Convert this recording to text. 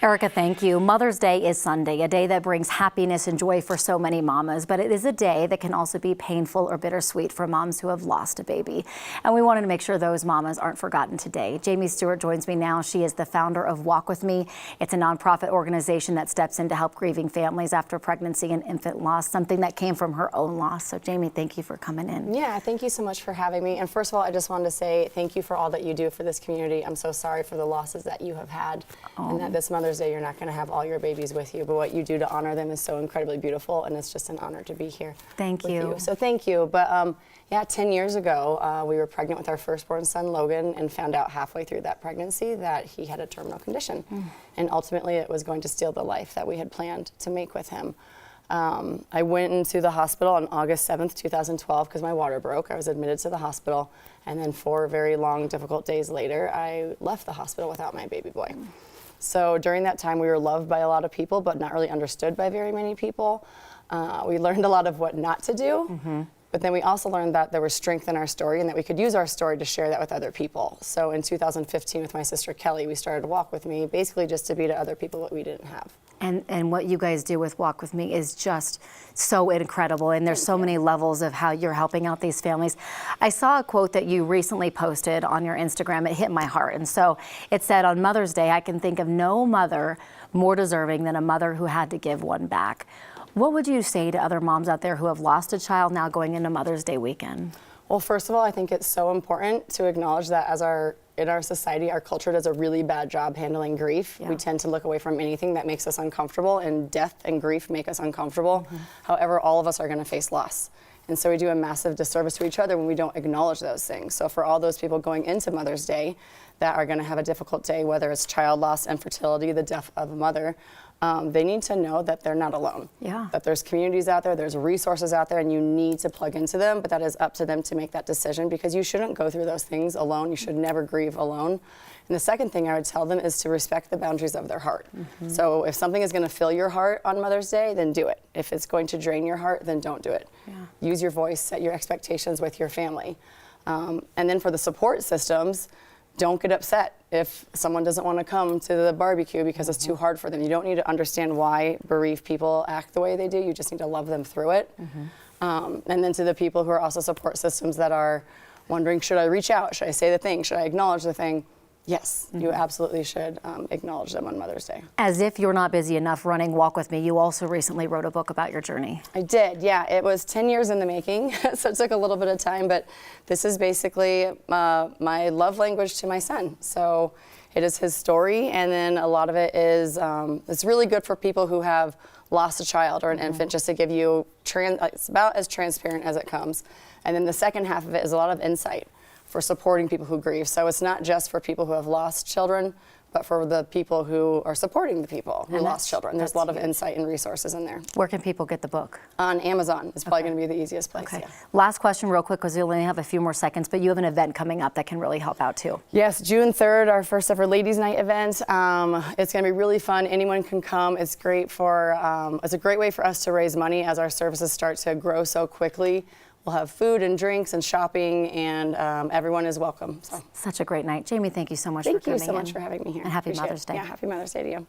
Erica, thank you. Mother's Day is Sunday, a day that brings happiness and joy for so many mamas, but it is a day that can also be painful or bittersweet for moms who have lost a baby. And we wanted to make sure those mamas aren't forgotten today. Jamie Stewart joins me now. She is the founder of Walk With Me. It's a nonprofit organization that steps in to help grieving families after pregnancy and infant loss, something that came from her own loss. So Jamie, thank you for coming in. Yeah, thank you so much for having me. And first of all, I just wanted to say thank you for all that you do for this community. I'm so sorry for the losses that you have had and that this Mother's Day you're not going to have all your babies with you, but what you do to honor them is so incredibly beautiful, and it's just an honor to be here. Thank you. So thank you. But yeah, 10 years ago, we were pregnant with our firstborn son, Logan, and found out halfway through that pregnancy that he had a terminal condition. And ultimately, it was going to steal the life that we had planned to make with him. I went into the hospital on August 7th, 2012, because my water broke. I was admitted to the hospital, and then 4 very long, difficult days later, I left the hospital without my baby boy. So during that time, we were loved by a lot of people, but not really understood by very many people. We learned a lot of what not to do, but then we also learned that there was strength in our story and that we could use our story to share that with other people. So in 2015, with my sister Kelly, we started Walk With Me, basically just to be to other people what we didn't have. And what you guys do with Walk With Me is just so incredible, and there's so many levels of how you're helping out these families. I saw a quote that you recently posted on your Instagram. It hit my heart, and so it said, on Mother's Day, I can think of no mother more deserving than a mother who had to give one back. What would you say to other moms out there who have lost a child now going into Mother's Day weekend? Well, first of all, I think it's so important to acknowledge that in our society, our culture does a really bad job handling grief. We tend to look away from anything that makes us uncomfortable, and death and grief make us uncomfortable. However, all of us are going to face loss. And so we do a massive disservice to each other when we don't acknowledge those things. So for all those people going into Mother's Day that are going to have a difficult day, whether it's child loss, infertility, the death of a mother, they need to know that they're not alone. That there's communities out there, there's resources out there, and you need to plug into them, but that is up to them to make that decision, because you shouldn't go through those things alone. You should never grieve alone. And the second thing I would tell them is to respect the boundaries of their heart. So if something is going to fill your heart on Mother's Day, then do it. If it's going to drain your heart, then don't do it. Use your voice, set your expectations with your family. And then for the support systems, don't get upset if someone doesn't want to come to the barbecue because it's too hard for them. You don't need to understand why bereaved people act the way they do. You just need to love them through it. And then to the people who are also support systems that are wondering, should I reach out? Should I say the thing? Should I acknowledge the thing? Yes, you absolutely should acknowledge them on Mother's Day. As if you're not busy enough running Walk With Me, you also recently wrote a book about your journey. I did, yeah. It was 10 years in the making, so it took a little bit of time, but this is basically my love language to my son. So it is his story, and then a lot of it is, it's really good for people who have lost a child or an infant, just to give you, it's about as transparent as it comes. And then the second half of it is a lot of insight for supporting people who grieve. So it's not just for people who have lost children, but for the people who are supporting the people who lost children. There's a lot of insight and resources in there. Where can people get the book? On Amazon. It's probably going to be the easiest place. Okay. Last question real quick, because we only have a few more seconds, but you have an event coming up that can really help out too. Yes, June 3rd, our first ever Ladies Night event. It's going to be really fun. Anyone can come. It's great for, it's a great way for us to raise money as our services start to grow so quickly. We'll have food and drinks and shopping, and everyone is welcome. So. Such a great night. Jamie, thank you so much for coming in. Thank you so much for having me here. And happy Mother's Day. Yeah, happy Mother's Day to you.